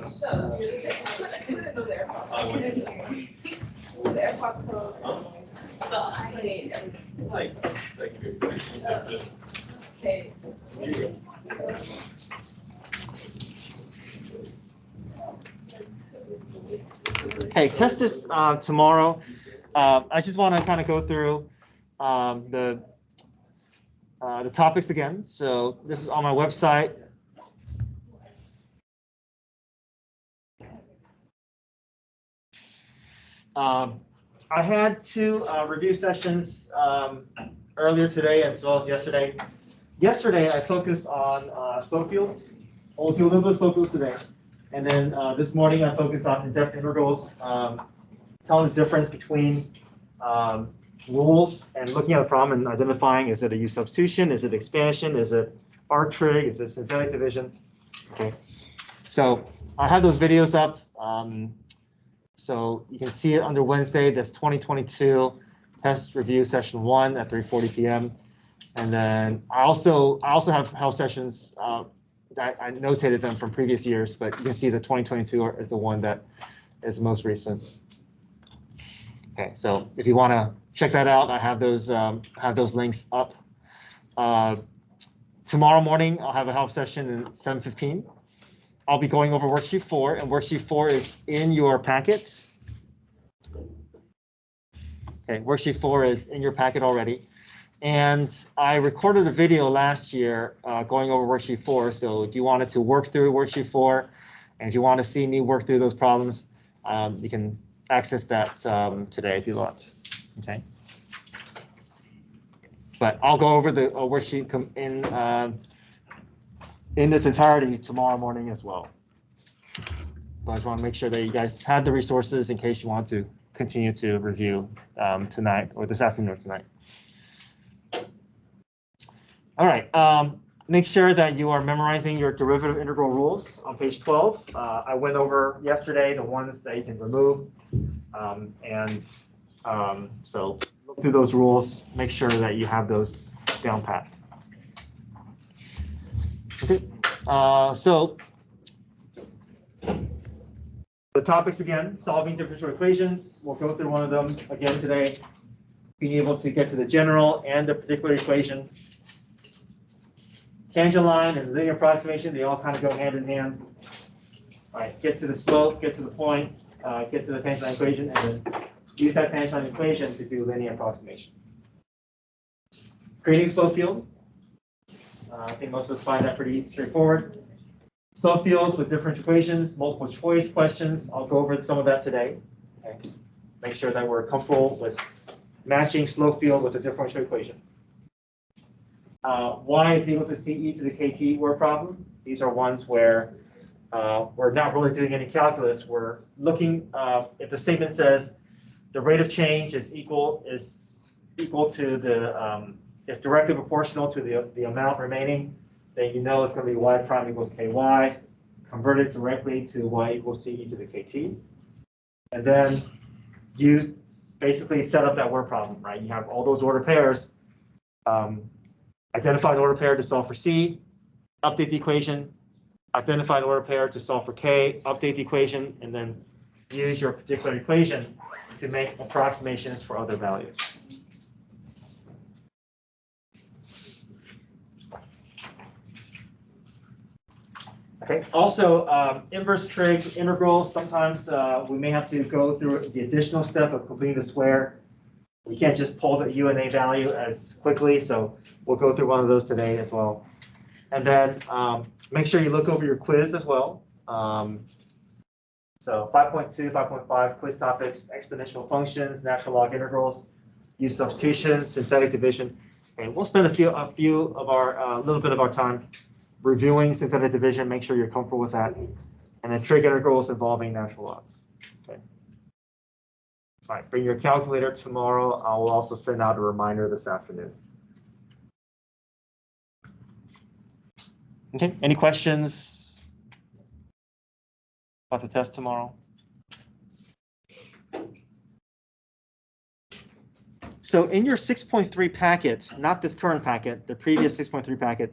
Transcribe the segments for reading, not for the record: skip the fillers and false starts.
So, Hey, test this tomorrow. I just want to kind of go through the topics again. So this is on my website. I had two review sessions earlier today as well as yesterday. Yesterday, I focused on slope fields. We'll do a little bit of slope fields today. And then this morning, I focused on indefinite integrals, telling the difference between rules and looking at the problem and identifying, is it a U substitution, is it expansion, is it arc trig, is it synthetic division? Okay, so I have those videos up. So you can see it under Wednesday, that's 2022 test review session 1 at 3:40 p.m. And then I also have house sessions that I notated them from previous years, but you can see the 2022 is the one that is the most recent. Okay, so if you want to check that out, I have those links up. Tomorrow morning, I'll have a house session at 7:15. I'll be going over worksheet 4, and worksheet 4 is in your packet. Okay, worksheet 4 is in your packet already. And I recorded a video last year going over worksheet 4. So if you wanted to work through worksheet 4, and if you want to see me work through those problems, you can access that today if you want. Okay. But I'll go over the worksheet in its entirety tomorrow morning as well. But I just want to make sure that you guys have the resources in case you want to continue to review tonight or this afternoon or tonight. All right, make sure that you are memorizing your derivative integral rules on page 12. I went over yesterday the ones that you can remove. So look through those rules, make sure that you have those down pat. Okay, so the topics again, solving differential equations. We'll go through one of them again today. Being able to get to the general and the particular equation. Tangent line and linear approximation, they all kind of go hand in hand. All right, get to the slope, get to the point, get to the tangent line equation, and then use that tangent line equation to do linear approximation. Creating slope field. I think most of us find that pretty straightforward. Slope fields with differential equations, multiple choice questions. I'll go over some of that today. Okay. Make sure that we're comfortable with matching slope field with a differential equation. Y is equal to CE to the KT word problem. These are ones where we're not really doing any calculus. We're looking if the statement says the rate of change is equal to the is directly proportional to the amount remaining, then you know it's going to be y prime equals ky. Convert it directly to y equals ce to the kt, and then basically set up that word problem, right? You have all those order pairs. Identify an order pair to solve for c, update the equation, identify an order pair to solve for k, update the equation, and then use your particular equation to make approximations for other values. Okay. Also, inverse trig integrals. Sometimes we may have to go through the additional step of completing the square. We can't just pull the u and a value as quickly, so we'll go through one of those today as well. And then make sure you look over your quiz as well. So 5.2, 5.5 quiz topics: exponential functions, natural log integrals, U substitution, synthetic division. And we'll spend a little bit of our time reviewing synthetic division. Make sure you're comfortable with that. And then trig integrals involving natural logs. Okay. All right, bring your calculator tomorrow. I will also send out a reminder this afternoon. Okay, any questions about the test tomorrow? So in your 6.3 packet, not this current packet, the previous 6.3 packet,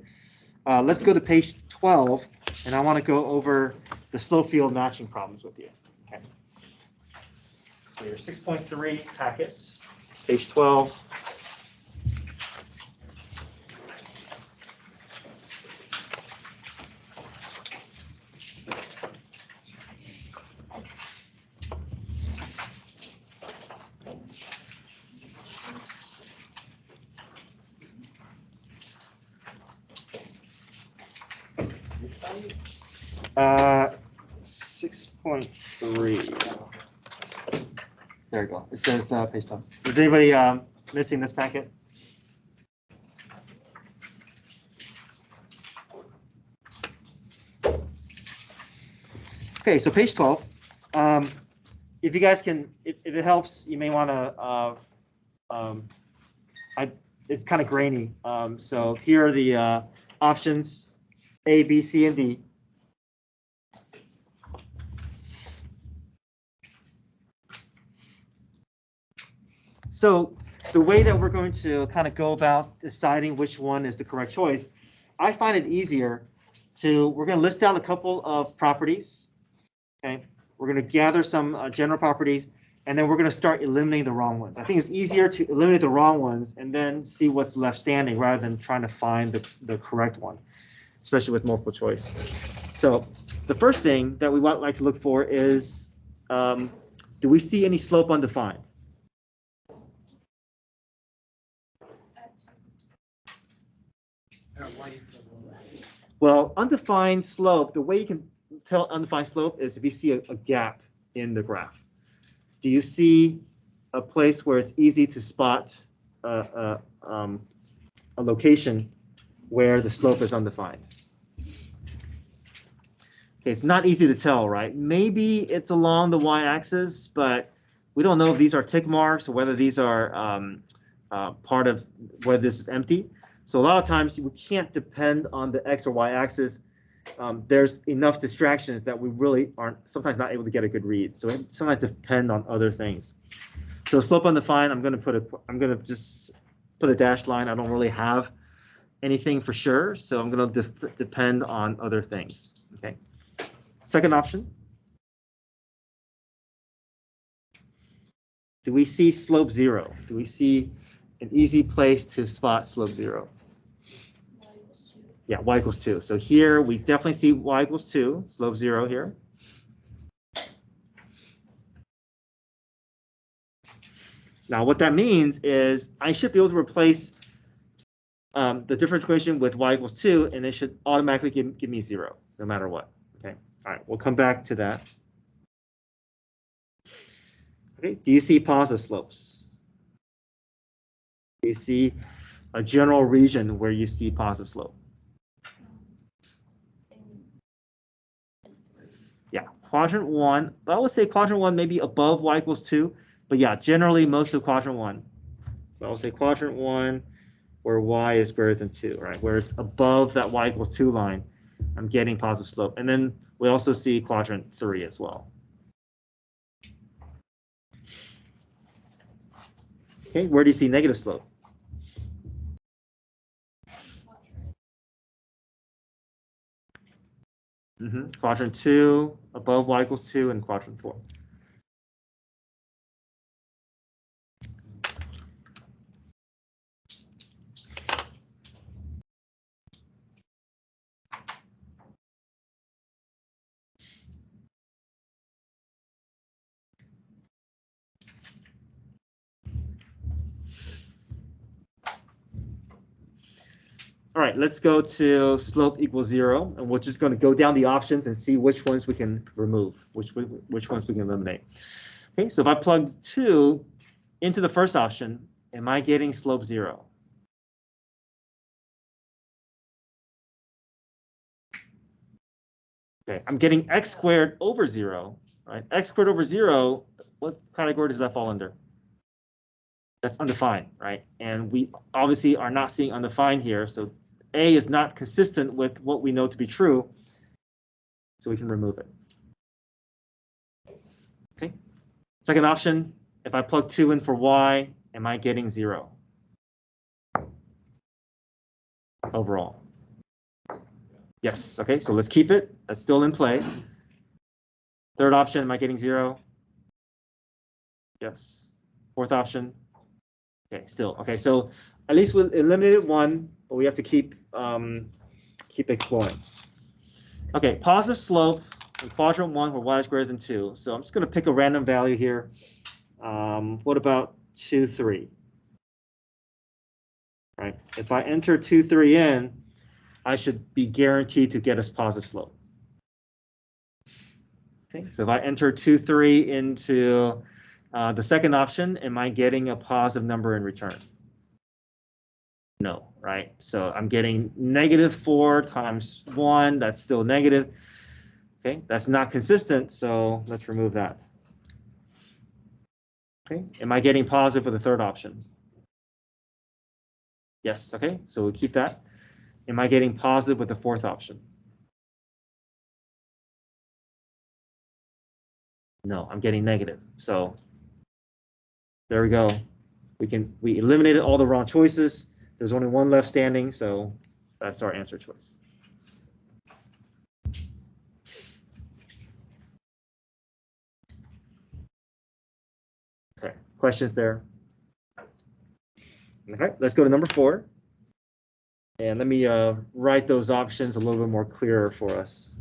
let's go to page 12, and I want to go over the slope field matching problems with you. Okay. So your 6.3 packet, page 12. Uh, 6.3. There we go. It says page 12. Is anybody missing this packet? Okay, so page 12. If you guys can, if it helps, you may want to. It's kind of grainy. So here are the options: A, B, C, and D. So the way that we're going to kind of go about deciding which one is the correct choice, I find it easier to, we're going to list down a couple of properties. Okay, we're going to gather some general properties, and then we're going to start eliminating the wrong ones. I think it's easier to eliminate the wrong ones and then see what's left standing rather than trying to find the correct one, especially with multiple choice. So the first thing that we would like to look for is, do we see any slope undefined? Well, undefined slope, the way you can tell undefined slope is if you see a gap in the graph. Do you see a place where it's easy to spot a location where the slope is undefined? Okay, it's not easy to tell, right? Maybe it's along the y-axis, but we don't know if these are tick marks or whether these are part of whether this is empty. So a lot of times we can't depend on the x or y-axis. There's enough distractions that we really aren't sometimes not able to get a good read. So it sometimes depend on other things. So slope undefined, I'm going to just put a dashed line. I don't really have anything for sure, so I'm going to depend on other things. Okay. Second option. Do we see slope 0? Do we see an easy place to spot slope 0? Yeah, y equals 2. So here we definitely see y equals 2, slope 0 here. Now what that means is I should be able to replace the differential equation with y equals 2, and it should automatically give me 0, no matter what. Okay. All right, we'll come back to that. Okay, do you see positive slopes? Do you see a general region where you see positive slope? Yeah, quadrant 1, but I would say quadrant 1 maybe above y equals 2, but yeah, generally most of quadrant 1. So I would say quadrant 1 where y is greater than 2, right? Where it's above that y equals 2 line, I'm getting positive slope. And then we also see quadrant 3 as well. Okay, where do you see negative slope? Quadrant 2, above y equals 2, and quadrant 4. All right, let's go to slope equals 0, and we're just going to go down the options and see which ones we can remove, which ones we can eliminate. Okay, so if I plug 2 into the first option, am I getting slope 0? Okay, I'm getting x squared over 0, right? X squared over 0, what category does that fall under? That's undefined, right? And we obviously are not seeing undefined here, so A is not consistent with what we know to be true, so we can remove it. Okay. Second option, if I plug 2 in for y, am I getting 0 overall? Yes. Okay, so let's keep it. That's still in play. Third option, am I getting 0? Yes. Fourth option. Okay, still. Okay, so at least we eliminated 1, but we have to keep exploring. Okay, positive slope in quadrant 1 where y is greater than 2. So I'm just going to pick a random value here. What about 2, 3? Right. If I enter 2, 3 in, I should be guaranteed to get a positive slope. Okay, so if I enter 2, 3 into the second option, am I getting a positive number in return? No, right? So I'm getting -4 times 1. That's still negative. Okay, that's not consistent, so let's remove that. Okay, am I getting positive for the third option? Yes, okay, so we'll keep that. Am I getting positive with the fourth option? No, I'm getting negative. So there we go. We eliminated all the wrong choices. There's only one left standing, so that's our answer choice. Okay, questions there? Okay, let's go to number 4. And let me write those options a little bit more clearer for us.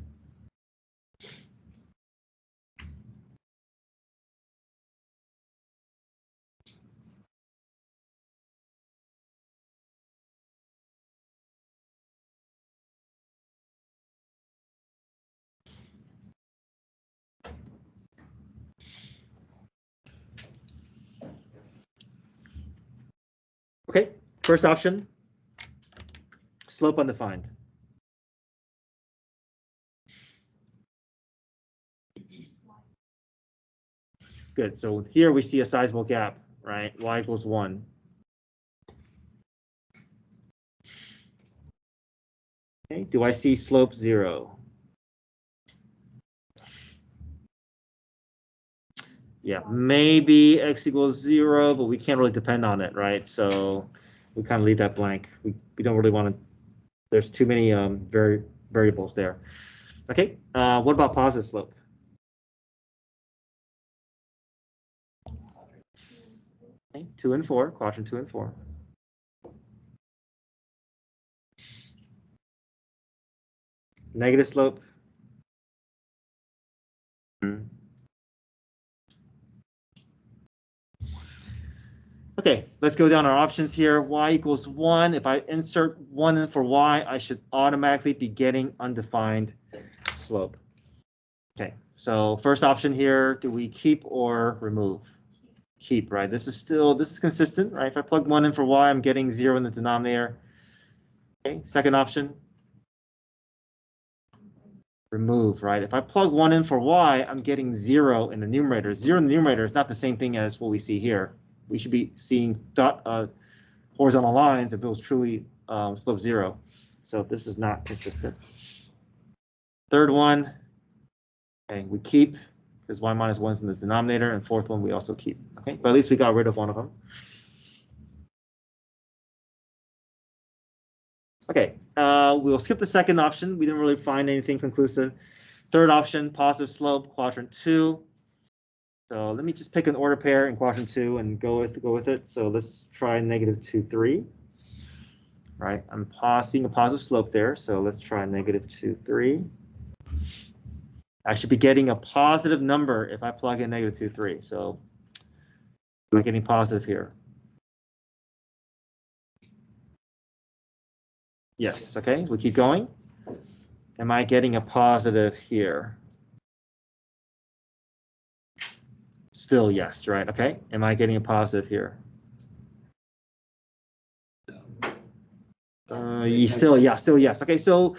Okay, first option, slope undefined. Good, so here we see a sizable gap, right? Y equals 1. Okay, do I see slope 0? Yeah, maybe x equals 0, but we can't really depend on it, right? So we kind of leave that blank. We don't really want to, there's too many variables there. Okay, what about positive slope? Okay, 2 and 4, quadrant 2 and 4. Negative slope. Okay, let's go down our options here. Y equals 1. If I insert 1 in for y, I should automatically be getting undefined slope. Okay, so first option here, do we keep or remove? Keep, right? This is consistent, right? If I plug 1 in for y, I'm getting 0 in the denominator. Okay, second option, remove, right? If I plug 1 in for y, I'm getting 0 in the numerator. 0 in the numerator is not the same thing as what we see here. We should be seeing horizontal lines if it was truly slope 0. So this is not consistent. Third one, okay, we keep because y minus 1 is in the denominator, and fourth one we also keep. Okay, but at least we got rid of one of them. Okay, we'll skip the second option. We didn't really find anything conclusive. Third option, positive slope, quadrant 2. So let me just pick an order pair in quadrant 2 and go with it. So let's try -2, 3. Right, I'm seeing a positive slope there. So let's try -2, 3. I should be getting a positive number if I plug in -2, 3. So am I getting positive here? Yes, okay, we keep going. Am I getting a positive here? Still yes, right? Okay, am I getting a positive here? Still yes. Okay, so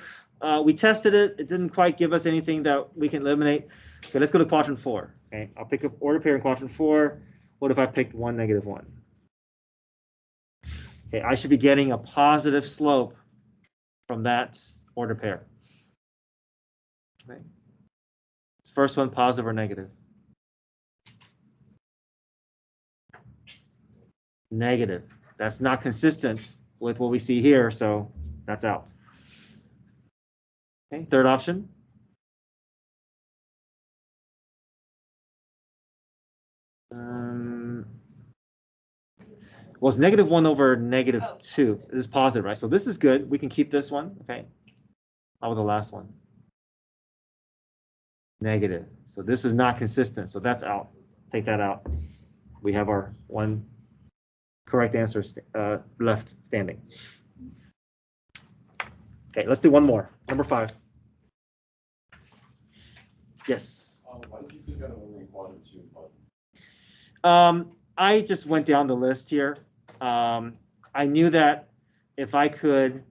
we tested it. It didn't quite give us anything that we can eliminate. Okay, let's go to quadrant 4. Okay, I'll pick up order pair in quadrant 4. What if I picked 1, -1? Okay, I should be getting a positive slope from that order pair. Okay. Is first one positive or negative? Negative. That's not consistent with what we see here, so that's out. Okay, third option. Well, it's -1 over -2. This is positive, right? So this is good. We can keep this one, okay? How about the last one? Negative. So this is not consistent. So that's out. Take that out. We have our one correct answer left standing. Okay, let's do one more. Number 5. Yes. Why did you pick out only quadrant 2? I just went down the list here. I knew that if I could,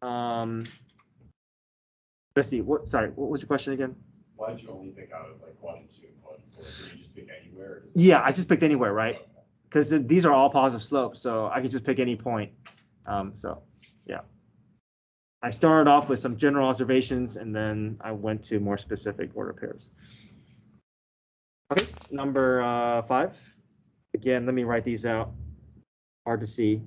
let's see. Sorry, what was your question again? Why did you only pick out like quadrant 2 and quadrant 4? Did you just pick anywhere? Yeah, I just picked anywhere, right? Because these are all positive slopes, so I could just pick any point. So, yeah. I started off with some general observations, and then I went to more specific order pairs. Okay, number 5. Again, let me write these out. Hard to see.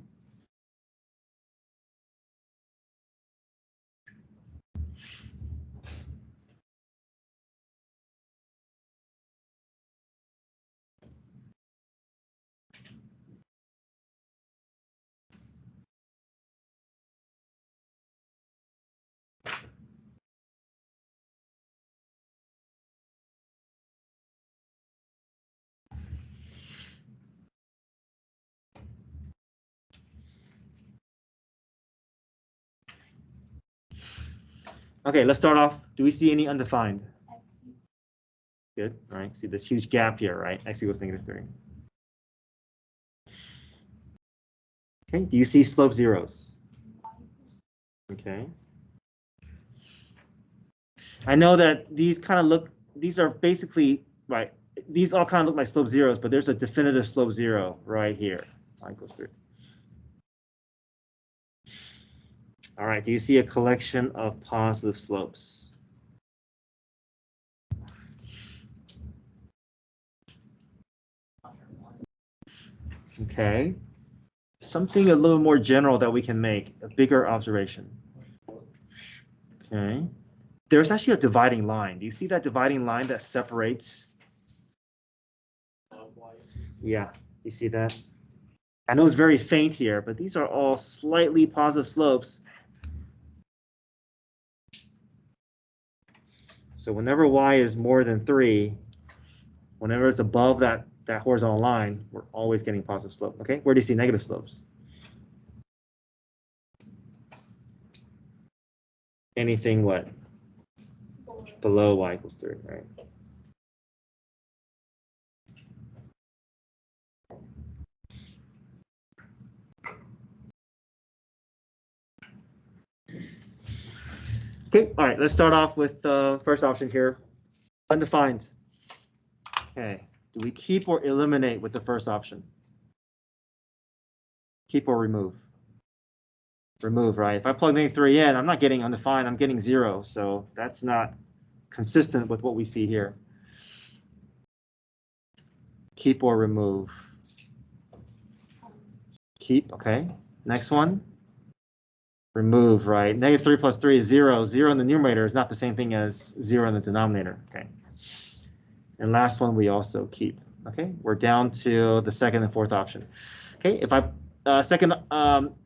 Okay, let's start off. Do we see any undefined? Good. All right. See this huge gap here, right? X equals -3. Okay. Do you see slope zeros? Okay. I know that these kind of look. These are basically right. These all kind of look like slope zeros, but there's a definitive slope 0 right here. Y equals 3. All right. Do you see a collection of positive slopes? Okay. Something a little more general that we can make, a bigger observation. Okay. There's actually a dividing line. Do you see that dividing line that separates? Yeah, you see that? I know it's very faint here, but these are all slightly positive slopes. So whenever y is more than 3, whenever it's above that horizontal line, we're always getting positive slope. Okay, where do you see negative slopes? Anything what? Below y equals 3, right? Okay, all right, let's start off with the first option here. Undefined. Okay, do we keep or eliminate with the first option? Keep or remove? Remove, right? If I plug -3 in, I'm not getting undefined, I'm getting 0. So that's not consistent with what we see here. Keep or remove? Keep, okay. Next one. Remove, right? -3 plus 3 is 0. 0 in the numerator is not the same thing as 0 in the denominator, okay? And last one, we also keep, okay? We're down to the second and fourth option. Okay, if I, second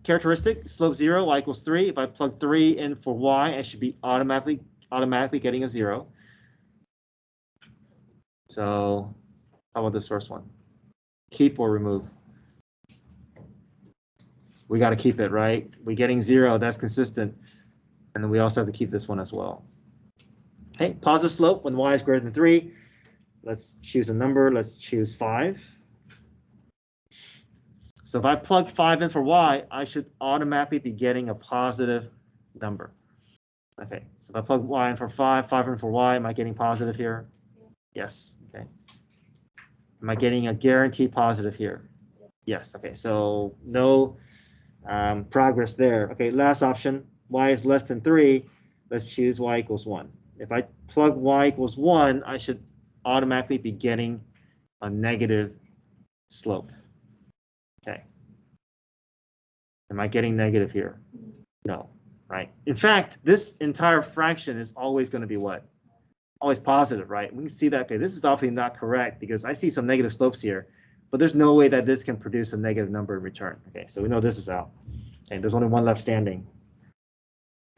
characteristic, slope 0, y equals 3. If I plug 3 in for y, I should be automatically getting a 0. So how about this first one? Keep or remove? We got to keep it, right? We're getting 0, that's consistent. And then we also have to keep this one as well. Okay, positive slope when y is greater than 3. Let's choose a number. Let's choose 5. So if I plug 5 in for y, I should automatically be getting a positive number. Okay, so if I plug y in for 5, 5 in for y, am I getting positive here? Yes, okay. Am I getting a guaranteed positive here? Yes, okay, so no progress there. Okay, last option, y is less than 3. Let's choose y equals 1. If I plug y equals 1, I should automatically be getting a negative slope. Okay. Am I getting negative here? No, right? In fact, this entire fraction is always going to be what? always positive, right? We can see that, okay, this is obviously not correct because I see some negative slopes here, but there's no way that this can produce a negative number in return. Okay, so we know this is out. And there's only one left standing.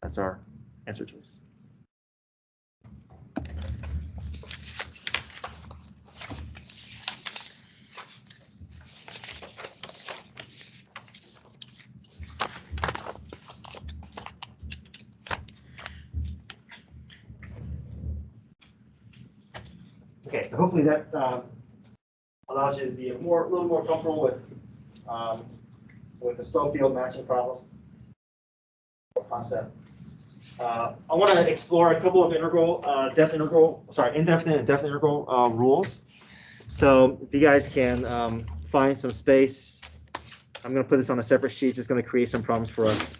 That's our answer choice. Okay, so hopefully that allows you to be a little more comfortable with the slope field matching problem concept. I want to explore a couple of indefinite and definite integral rules. So if you guys can find some space, I'm going to put this on a separate sheet, just going to create some problems for us.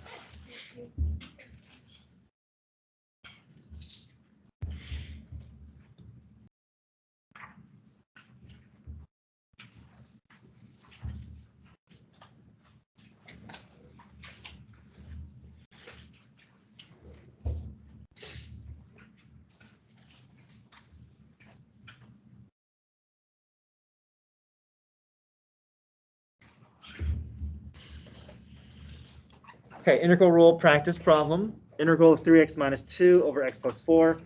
Okay, integral rule practice problem. Integral of 3x minus 2 over x plus 4.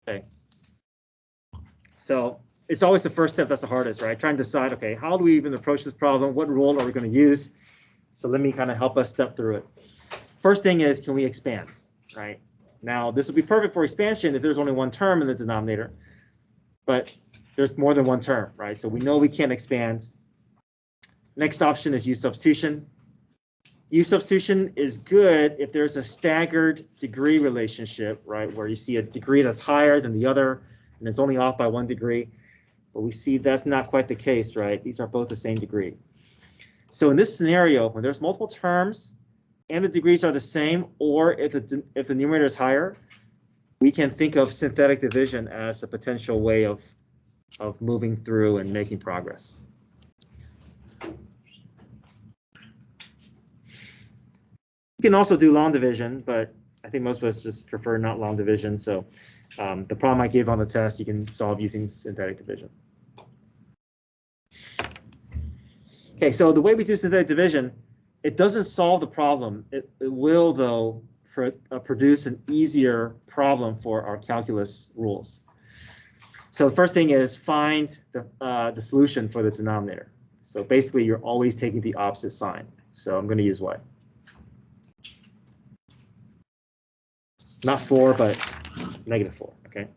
Okay. So it's always the first step that's the hardest, right? Trying to decide, okay, how do we even approach this problem? What rule are we going to use? So let me kind of help us step through it. First thing is, can we expand, right? Now, this would be perfect for expansion if there's only one term in the denominator, but there's more than one term, right? So we know we can't expand. Next option is use substitution. Use substitution is good if there's a staggered degree relationship, right, where you see a degree that's higher than the other, and it's only off by 1 degree. But we see that's not quite the case, right? These are both the same degree. So in this scenario, when there's multiple terms and the degrees are the same, or if the numerator is higher, we can think of synthetic division as a potential way of moving through and making progress. You can also do long division, but I think most of us just prefer not long division. So the problem I gave on the test, you can solve using synthetic division. Okay, so the way we do synthetic division, it doesn't solve the problem. It will, though, produce an easier problem for our calculus rules. So the first thing is find the solution for the denominator. So basically, you're always taking the opposite sign. So I'm going to use y. Not 4, but negative 4, okay?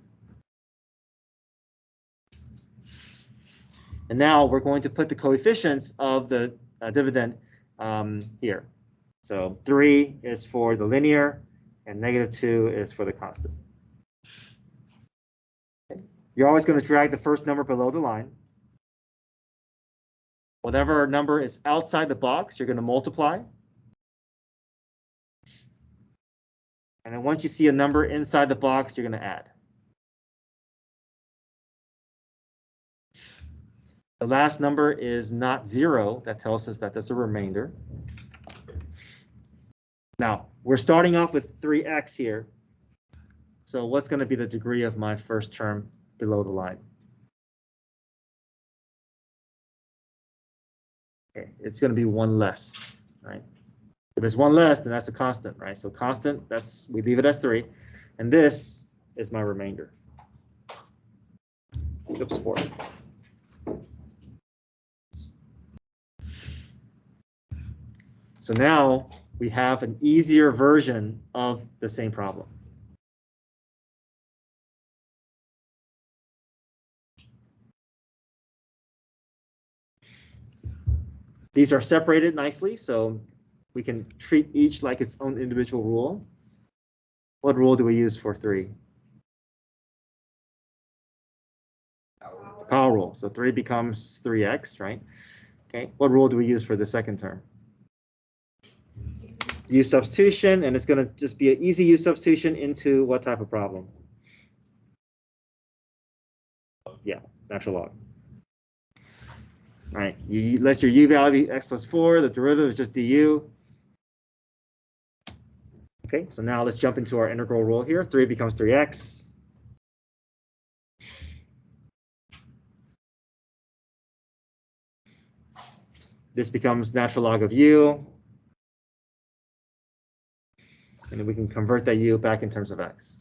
And now we're going to put the coefficients of the dividend here. So 3 is for the linear, and negative 2 is for the constant. Okay. You're always going to drag the first number below the line. Whatever number is outside the box, you're going to multiply. And then once you see a number inside the box, you're going to add. The last number is not 0. That tells us that that's a remainder. Now, we're starting off with 3x here. So what's going to be the degree of my first term below the line? Okay, it's going to be 1 less, right? If it's 1 less, then that's a constant, right? So constant, we leave it as 3. And this is my remainder. Oops, 4. So now we have an easier version of the same problem. These are separated nicely, so we can treat each like its own individual rule. What rule do we use for 3? The power rule. So 3 becomes 3x, right? Okay. What rule do we use for the second term? Use substitution, and it's going to just be an easy use substitution into what type of problem? Yeah, natural log. All right, you let your u value be x plus 4. The derivative is just du. Okay, so now let's jump into our integral rule here. 3 becomes 3x. This becomes natural log of u. And then we can convert that u back in terms of x.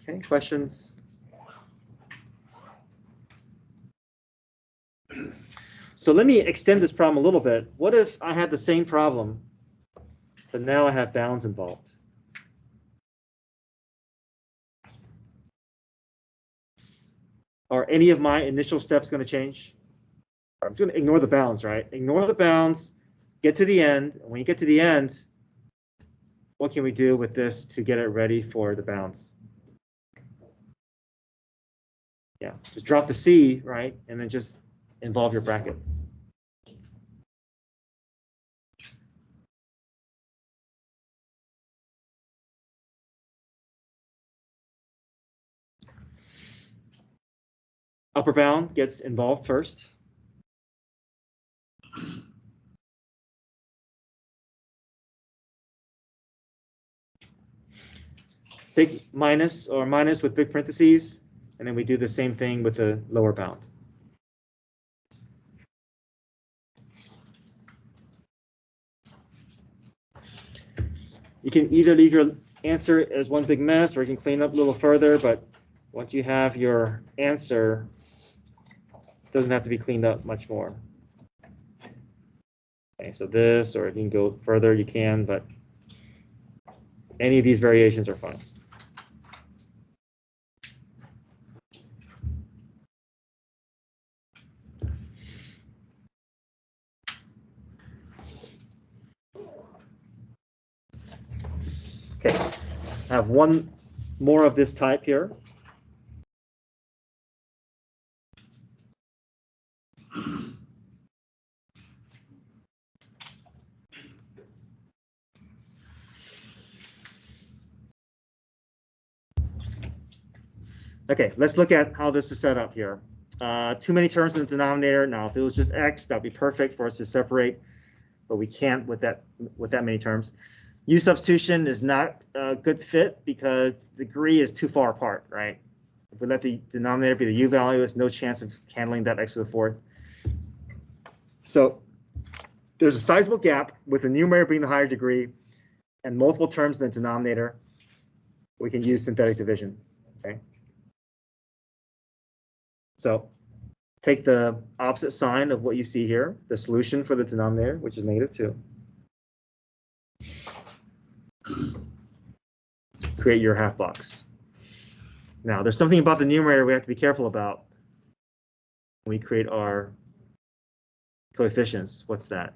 Okay, questions? So let me extend this problem a little bit. What if I had the same problem, but now I have bounds involved? Are any of my initial steps going to change? I'm going to ignore the bounds, right? Ignore the bounds, get to the end. When you get to the end, what can we do with this to get it ready for the bounds? Yeah, just drop the C, right? And then just involve your bracket. Upper bound gets involved first. Big minus or minus with big parentheses, and then we do the same thing with the lower bound. You can either leave your answer as one big mess, or you can clean up a little further, but once you have your answer, it doesn't have to be cleaned up much more. Okay, so this, or if you can go further, you can, but any of these variations are fine. Okay, I have one more of this type here. Okay, let's look at how this is set up here. Too many terms in the denominator. Now, if it was just x, that'd be perfect for us to separate, but we can't with that many terms. U substitution is not a good fit because the degree is too far apart, right? If we let the denominator be the u value, there's no chance of handling that x to the fourth. So there's a sizable gap with the numerator being the higher degree and multiple terms in the denominator. We can use synthetic division, okay? So take the opposite sign of what you see here, the solution for the denominator, which is -2. Create your half box. Now, there's something about the numerator we have to be careful about when we create our coefficients. What's that?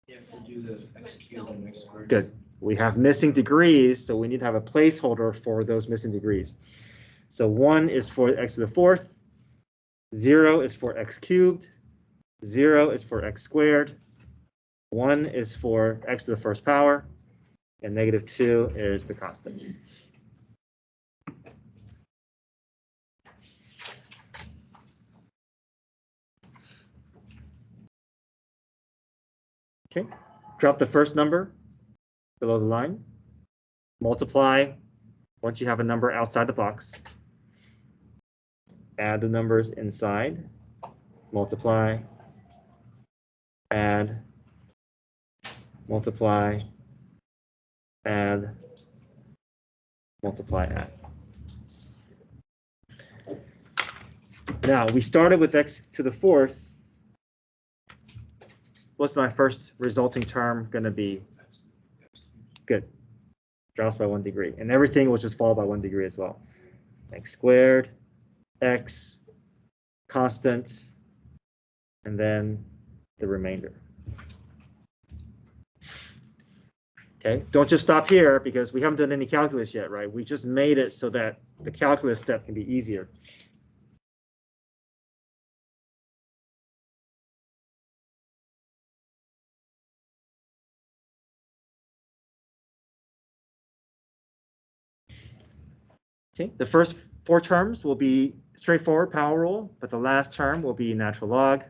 You have to do the x cubed and x squared. Good. We have missing degrees, so we need to have a placeholder for those missing degrees. So 1 is for x to the fourth, 0 is for x cubed, 0 is for x squared, 1 is for x to the first power, and -2 is the constant. Okay, drop the first number below the line, multiply once you have a number outside the box, add the numbers inside, multiply, add, multiply, add, multiply, add. Now, we started with x to the fourth. What's my first resulting term going to be? Good. Drops by 1 degree. And everything will just fall by 1 degree as well. X squared, x, constant, and then the remainder. Okay, don't just stop here because we haven't done any calculus yet, right? We just made it so that the calculus step can be easier. Okay, the first 4 terms will be straightforward power rule, but the last term will be natural log.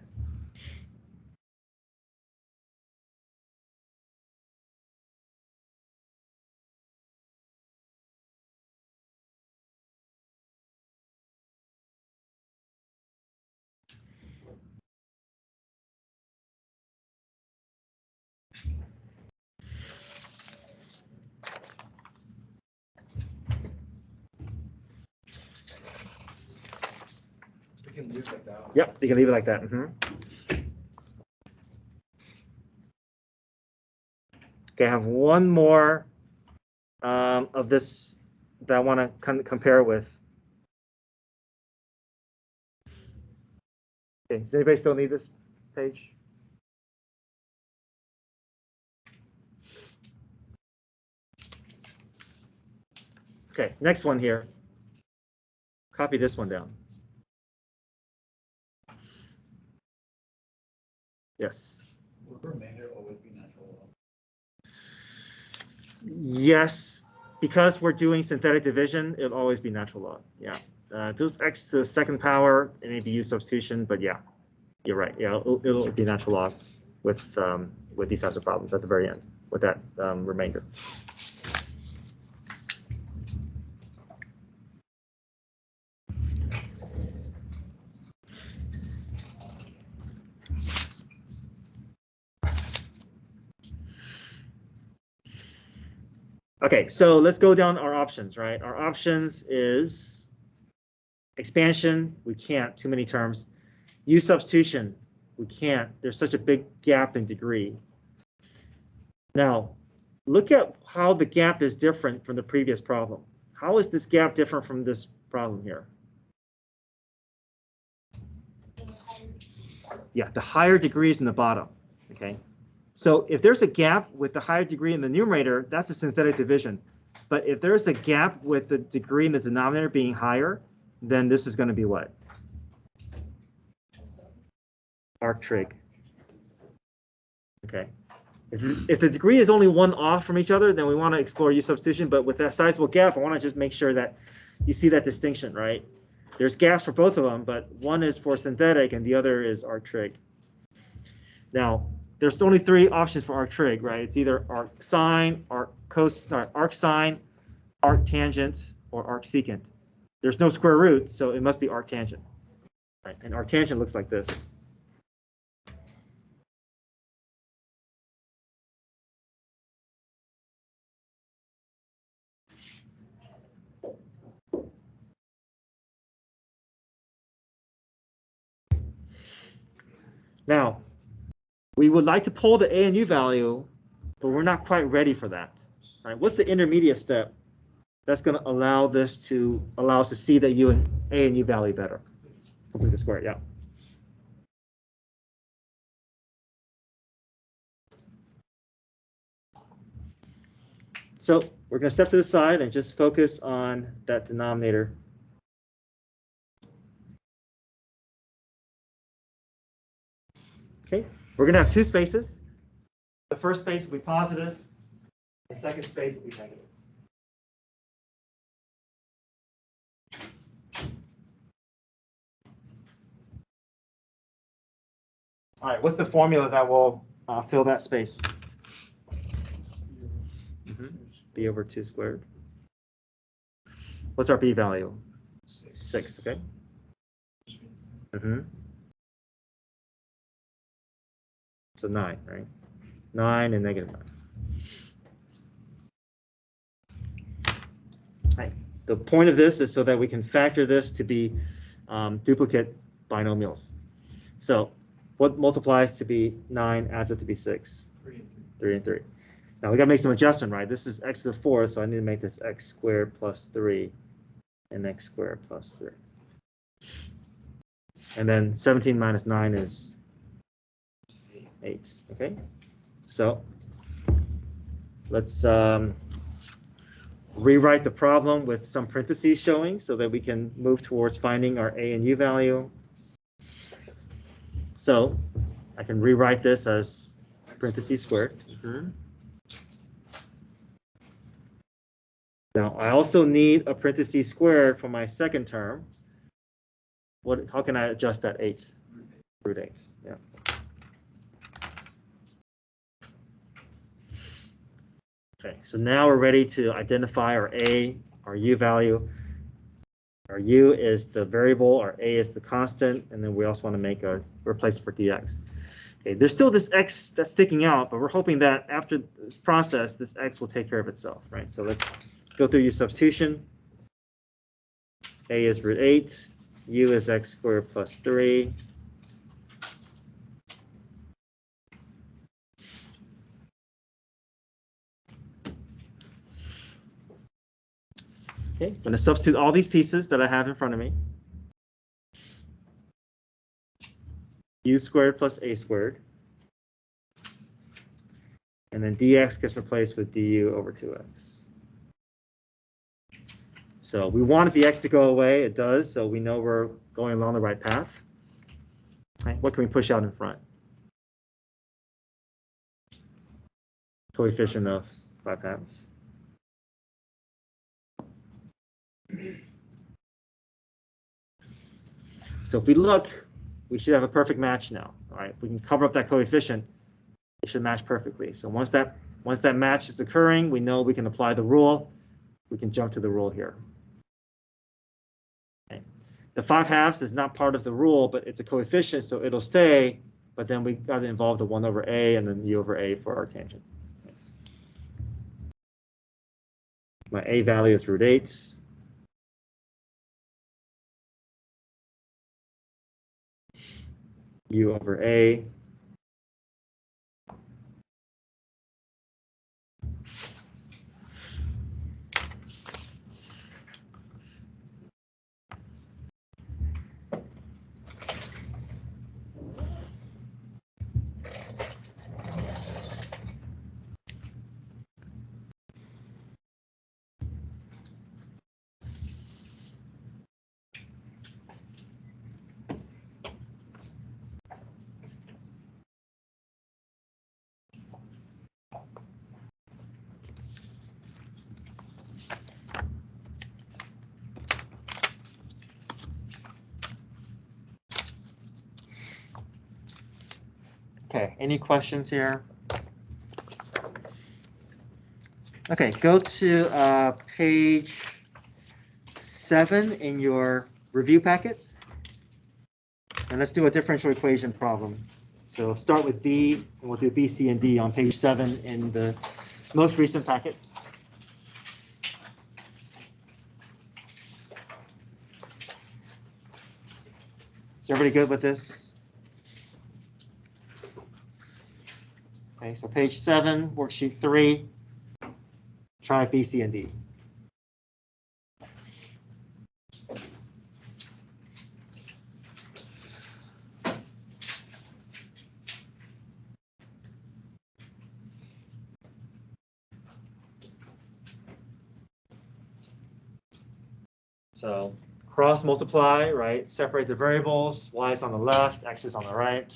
can leave it like that. Yep, you can leave it like that. Okay, I have one more of this that I want to compare with. Okay, does anybody still need this page? Okay, next one here. Copy this one down. Yes. Will the remainder always be natural log? Yes, because we're doing synthetic division, it'll always be natural log. Yeah. Those x to the second power, it may be U substitution, but yeah, you're right. Yeah, it'll be natural log with these types of problems at the very end with that remainder. Okay, so let's go down our options, right? Our options is expansion, we can't, too many terms. U substitution, we can't, there's such a big gap in degree. Now, look at how the gap is different from the previous problem. How is this gap different from this problem here? Yeah, the higher degree is in the bottom, okay? So if there's a gap with the higher degree in the numerator, that's a synthetic division. But if there's a gap with the degree in the denominator being higher, then this is going to be what? Arc trig. Okay. If the degree is only one off from each other, then we want to explore U substitution. But with that sizable gap, I want to just make sure that you see that distinction, right? There's gaps for both of them, but one is for synthetic and the other is arc trig. Now, there's only three options for arc trig, right? It's either arc sine, arc sine, arc tangent, or arc secant. There's no square root, so it must be arc tangent. Right? And arc tangent looks like this. Now, we would like to pull the A and U value, but we're not quite ready for that. Right? What's the intermediate step that's going to allow us to see that A and U value better? Complete the square, yeah. So we're going to step to the side and just focus on that denominator. Okay, we're going to have two spaces. The first space will be positive. The second space will be negative. All right, what's the formula that will fill that space? B over 2 squared. What's our B value? 6, okay? So 9, right? 9 and negative 9. Right. The point of this is so that we can factor this to be duplicate binomials. So what multiplies to be 9 adds up to be 6? 3 and 3. Now we got to make some adjustment, right? This is x to the 4th, so I need to make this x squared plus 3 and x squared plus 3. And then 17 minus 9 is 8, okay? So let's rewrite the problem with some parentheses showing so that we can move towards finding our A and U value. So I can rewrite this as parentheses squared. Now I also need a parentheses squared for my second term. How can I adjust that 8? Root 8, yeah. Okay, so now we're ready to identify our A, our U value. Our U is the variable, our A is the constant, and then we also want to make a replacement for dx. Okay, there's still this x that's sticking out, but we're hoping that after this process, this x will take care of itself, right? So let's go through U substitution. A is root 8, u is x squared plus 3. Okay, I'm going to substitute all these pieces that I have in front of me. U squared plus a squared. And then dx gets replaced with du over 2x. So we wanted the x to go away. It does, so we know we're going along the right path. Okay, what can we push out in front? Coefficient of 5/2. So if we look, we should have a perfect match now. All right, if we can cover up that coefficient, it should match perfectly. So once that match is occurring, we know we can apply the rule. We can jump to the rule here. Okay. The 5/2 is not part of the rule, but it's a coefficient, so it'll stay. But then we got to involve the 1 over a and then u over a for our tangent. Okay. My a value is √8. U over a. Okay, any questions here? Okay, go to page 7 in your review packet. And let's do a differential equation problem. So start with B, and we'll do B, C, and D on page 7 in the most recent packet. Is everybody good with this? Okay, so page 7, worksheet 3, try B, C, and D. So cross multiply, right? Separate the variables. Y is on the left, X is on the right.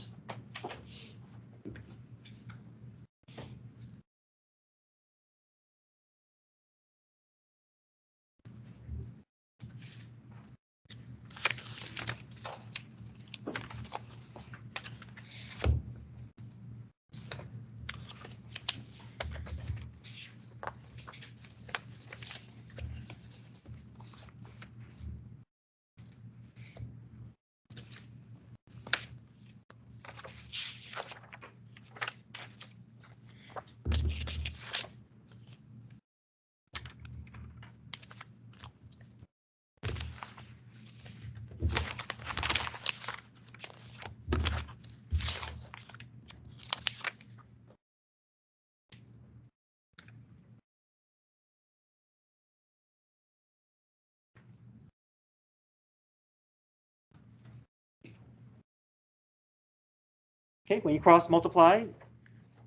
Okay, when you cross multiply,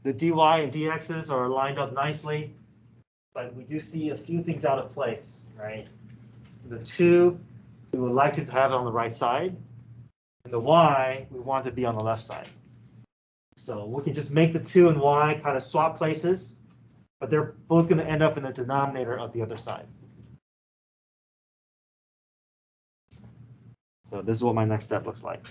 the dy and dx's are lined up nicely, but we do see a few things out of place, right? The 2, we would like to have it on the right side, and the y, we want it to be on the left side. So we can just make the 2 and y kind of swap places, but they're both going to end up in the denominator of the other side. So this is what my next step looks like.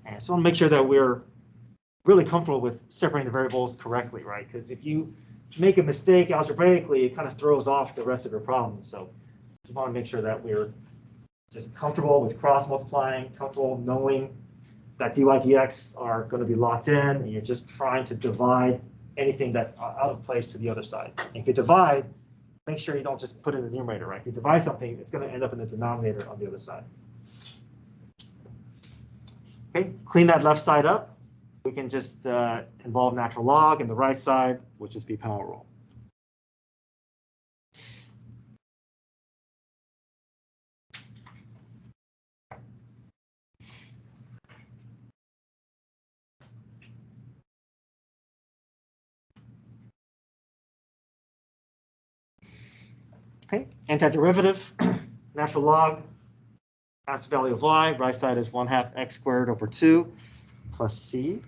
And so I want to make sure that we're really comfortable with separating the variables correctly, right? Because if you make a mistake algebraically, it kind of throws off the rest of your problem. So you want to make sure that we're just comfortable with cross multiplying, comfortable knowing that dy dx are going to be locked in, and you're just trying to divide anything that's out of place to the other side. And if you divide, make sure you don't just put it in the numerator, right? If you divide something, it's going to end up in the denominator on the other side. Okay, clean that left side up. We can just involve natural log, and the right side would just be power rule. Okay, antiderivative, natural log, ask the value of y, right side is 1/2 x squared over 2 plus c.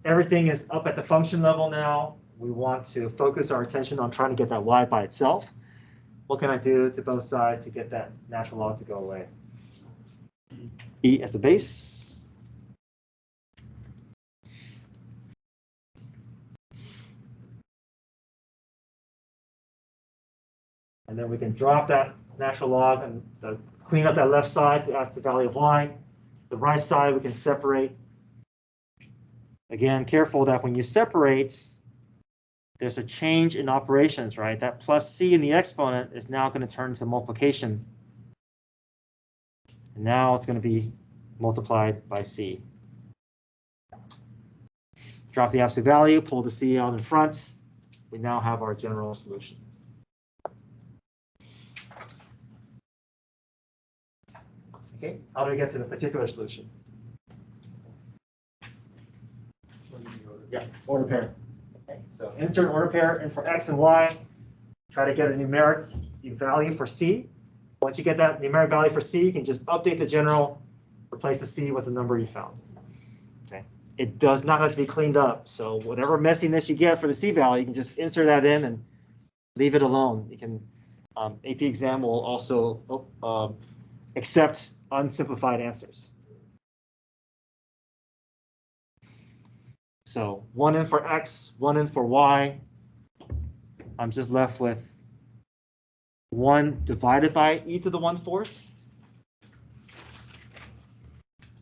Everything is up at the function level now. We want to focus our attention on trying to get that y by itself. What can I do to both sides to get that natural log to go away? E as the base. And then we can drop that natural log and clean up that left side to ask the value of y. The right side we can separate. Again, careful that when you separate, there's a change in operations, right? That plus c in the exponent is now going to turn into multiplication. And now it's going to be multiplied by c. Drop the absolute value, pull the c out in front. We now have our general solution. Okay, how do we get to the particular solution? Yeah, order pair. Okay, so insert order pair in for x and y. Try to get a numeric value for c. Once you get that numeric value for c, you can just update the general, replace the c with the number you found. Okay, it does not have to be cleaned up. So whatever messiness you get for the c value, you can just insert that in and leave it alone. You can AP exam will also accept unsimplified answers. So 1 in for x, 1 in for y. I'm just left with 1 divided by e to the 1/4.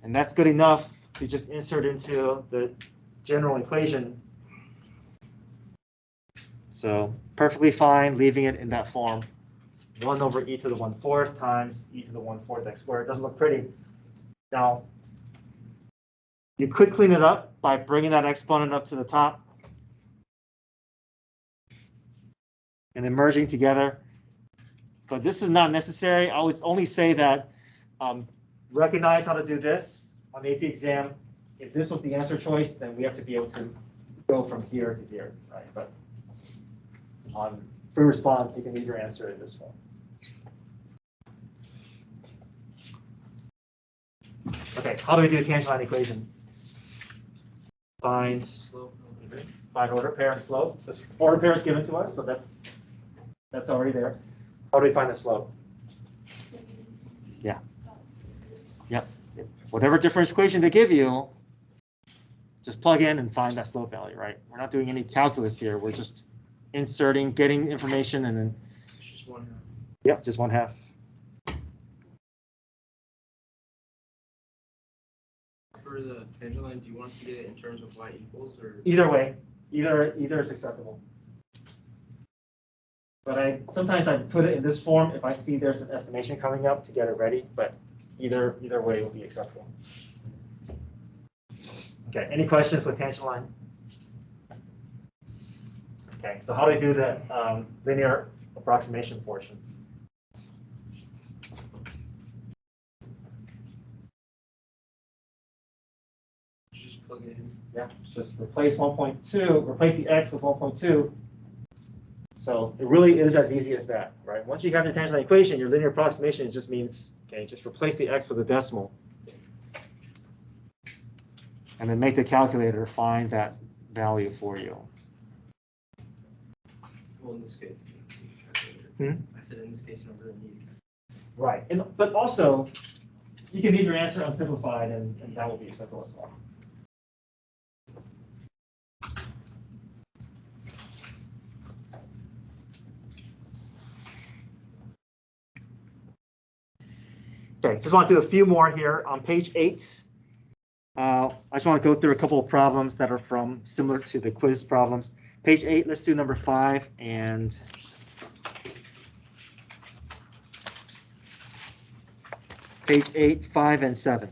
And that's good enough to just insert into the general equation. So perfectly fine leaving it in that form. 1 over e to the 1/4 times e to the 1/4 x squared. It doesn't look pretty. Now, you could clean it up by bringing that exponent up to the top and then merging together. But this is not necessary. I would only say that recognize how to do this on the AP exam. If this was the answer choice, then we have to be able to go from here to here, right? But on free response, you can leave your answer in this form. Okay, how do we do a tangent line equation? Find order pair and slope. The order pair is given to us, so that's already there. How do we find the slope? Yeah. Yep. Whatever differential equation they give you, just plug in and find that slope value, right? We're not doing any calculus here. We're just inserting, getting information, and then. It's just 1/2. Yep, just 1/2. For the tangent line, do you want to get it in terms of y equals or? Either way, either is acceptable. But sometimes I put it in this form if I see there's an estimation coming up to get it ready. But either way will be acceptable. Okay. Any questions with tangent line? Okay. So how do we do the linear approximation portion? Just plug it in. Yeah, just replace 1.2, replace the x with 1.2. So it really is as easy as that, right? Once you have your tangent line equation, your linear approximation, it just means, okay, just replace the x with a decimal. And then make the calculator find that value for you. Well, in this case, you don't need a calculator. I said in this case, you don't really need a calculator. Right, but also, you can leave your answer unsimplified, and that will be acceptable as well. Okay, just want to do a few more here on page 8. I just want to go through a couple of problems that are from similar to the quiz problems. Page 8, let's do number 5 and page 8, 5, and 7.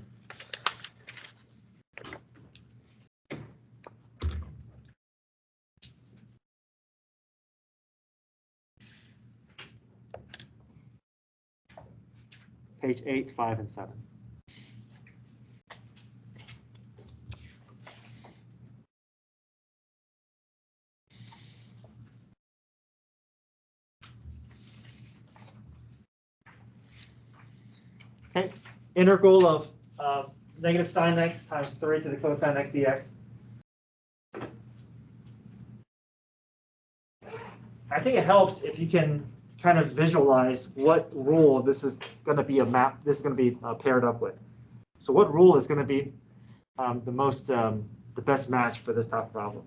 Page 8, 5, and 7. Okay, integral of negative sine x times 3 to the cosine x dx. I think it helps if you can kind of visualize what rule this is going to be this is going to be paired up with. So what rule is going to be the best match for this type of problem?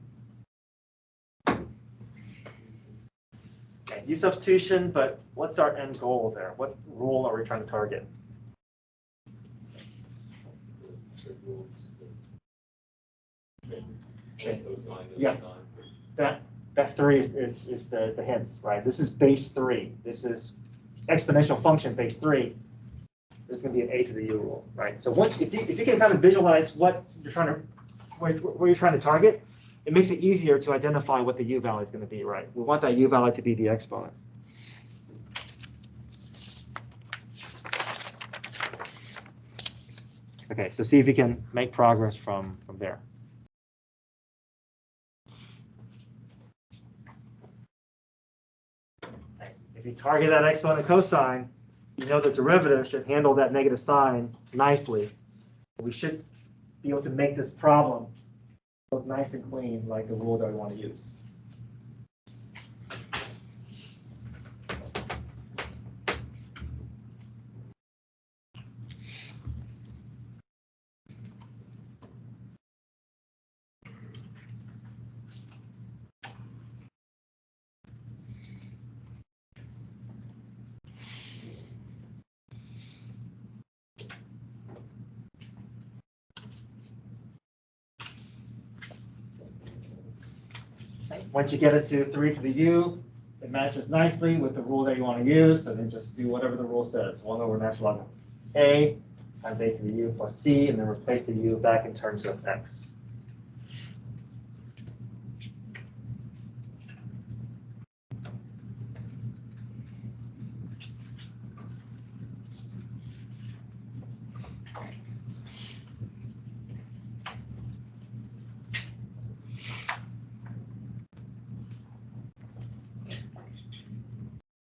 Okay, use substitution, but what's our end goal there? What rule are we trying to target? Yeah, that 3 is the hints, right? This is base 3. This is exponential function base 3. There's going to be an a to the u rule, right? So once if you can kind of visualize what you're trying to where you're trying to target, it makes it easier to identify what the u value is going to be, right? We want that u value to be the exponent. Okay, so see if you can make progress from there. If you target that exponent cosine, you know the derivative should handle that negative sign nicely. We should be able to make this problem look nice and clean like the rule that we want to use. Once you get it to 3 to the u, it matches nicely with the rule that you want to use. So then just do whatever the rule says. 1 over natural log of a times a to the u plus c, and then replace the u back in terms of x.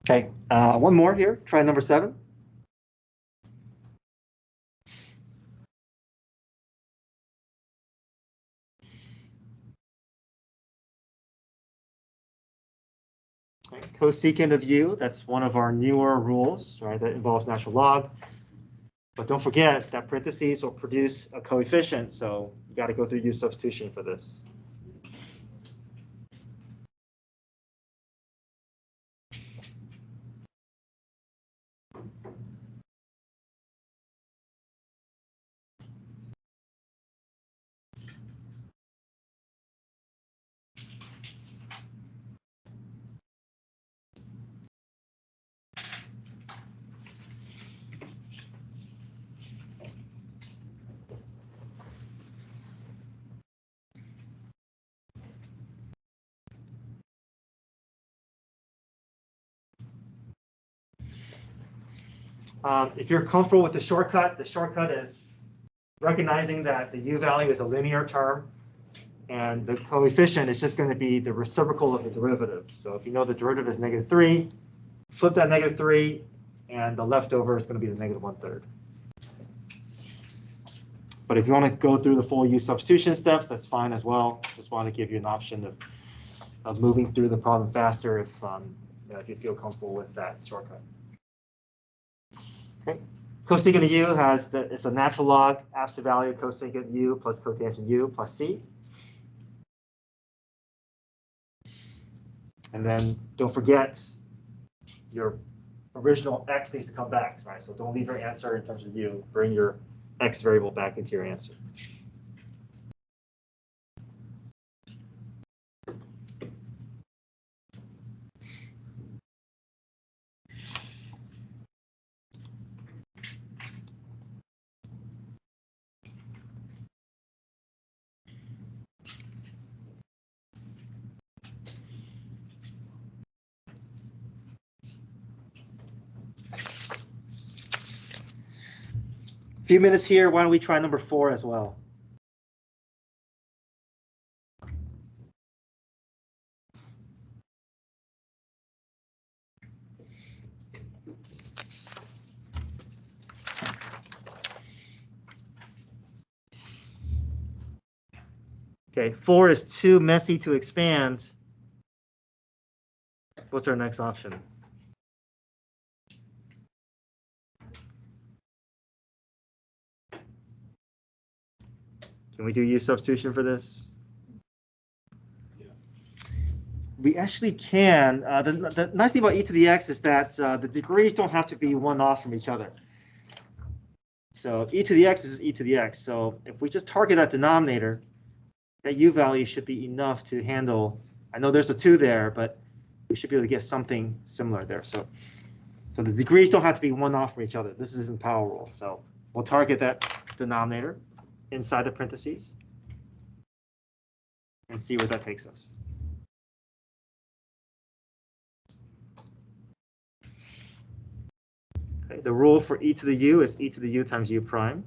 Okay, one more here. Try number 7. Okay, cosecant of u, that's one of our newer rules, right? That involves natural log. But don't forget that parentheses will produce a coefficient, so you got to go through use substitution for this. If you're comfortable with the shortcut is recognizing that the u value is a linear term, and the coefficient is just going to be the reciprocal of the derivative. So if you know the derivative is -3, flip that -3, and the leftover is going to be the -1/3. But if you want to go through the full use substitution steps, that's fine as well. Just want to give you an option of moving through the problem faster if you feel comfortable with that shortcut. Okay. Cosecant of u it's a natural log, absolute value of cosecant u plus cotangent u plus c. And then don't forget your original x needs to come back, right? So don't leave your answer in terms of u. Bring your x variable back into your answer. Few minutes here, why don't we try number 4 as well? Okay, 4 is too messy to expand. What's our next option? Can we do U substitution for this? Yeah. We actually can. The nice thing about e to the x is that the degrees don't have to be one off from each other. So e to the x is e to the x. So if we just target that denominator, that u value should be enough to handle. I know there's a 2 there, but we should be able to get something similar there. So the degrees don't have to be one off from each other. This isn't power rule. So we'll target that denominator inside the parentheses and see where that takes us. Okay, the rule for e to the u is e to the u times u prime.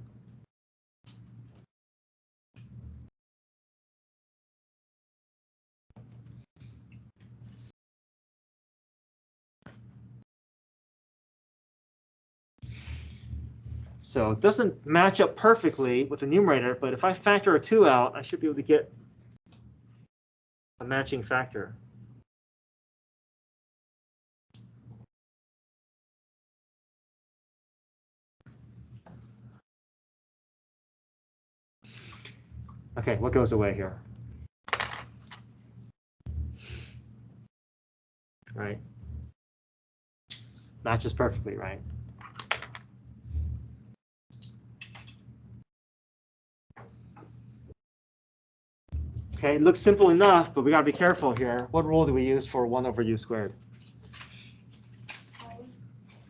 So it doesn't match up perfectly with the numerator, but if I factor a 2 out, I should be able to get a matching factor. Okay, what goes away here? Right. Matches perfectly, right? Okay, it looks simple enough, but we gotta be careful here. What rule do we use for 1 over u squared?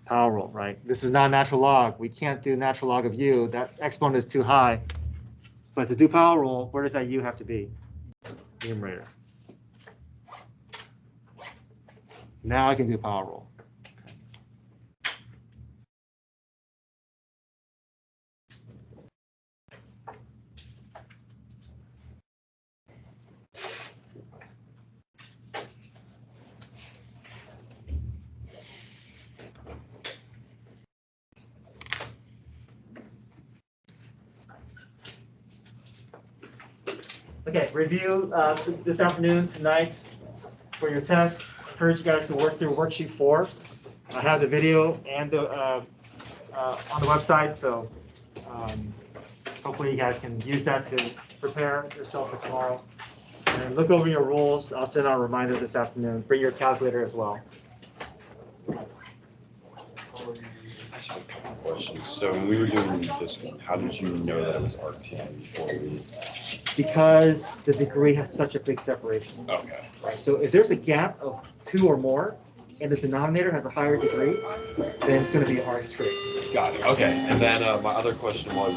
Power rule, right? This is not natural log. We can't do natural log of u. That exponent is too high. But to do power rule, where does that u have to be? Numerator. Now I can do power rule. Okay, review this afternoon, tonight, for your test. I encourage you guys to work through worksheet 4. I have the video and the on the website, so hopefully you guys can use that to prepare yourself for tomorrow. And look over your rules. I'll send out a reminder this afternoon. Bring your calculator as well. Actually, a couple questions. So when we were doing this one, how did you know that it was arctan before we? Because the degree has such a big separation. Okay. Right. So if there's a gap of 2 or more, and the denominator has a higher degree, then it's going to be an arc trig. Got it. Okay. And then my other question was,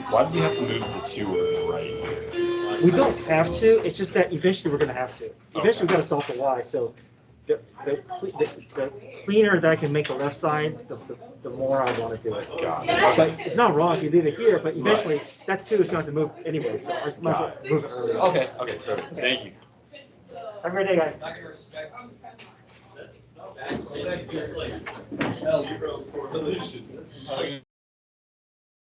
why do we have to move the 2 over to the right? We don't have to. It's just that eventually we're going to have to. Eventually we've got to solve for y. So the cleaner that I can make the left side, the more I want to do it. Got it. But it's not wrong if you leave it here, but eventually that 2 is going to have to move anyway, so I might as well move it earlier. Okay. Okay. Perfect. Thank you. Have a great day, guys. Hell, you wrote correlation.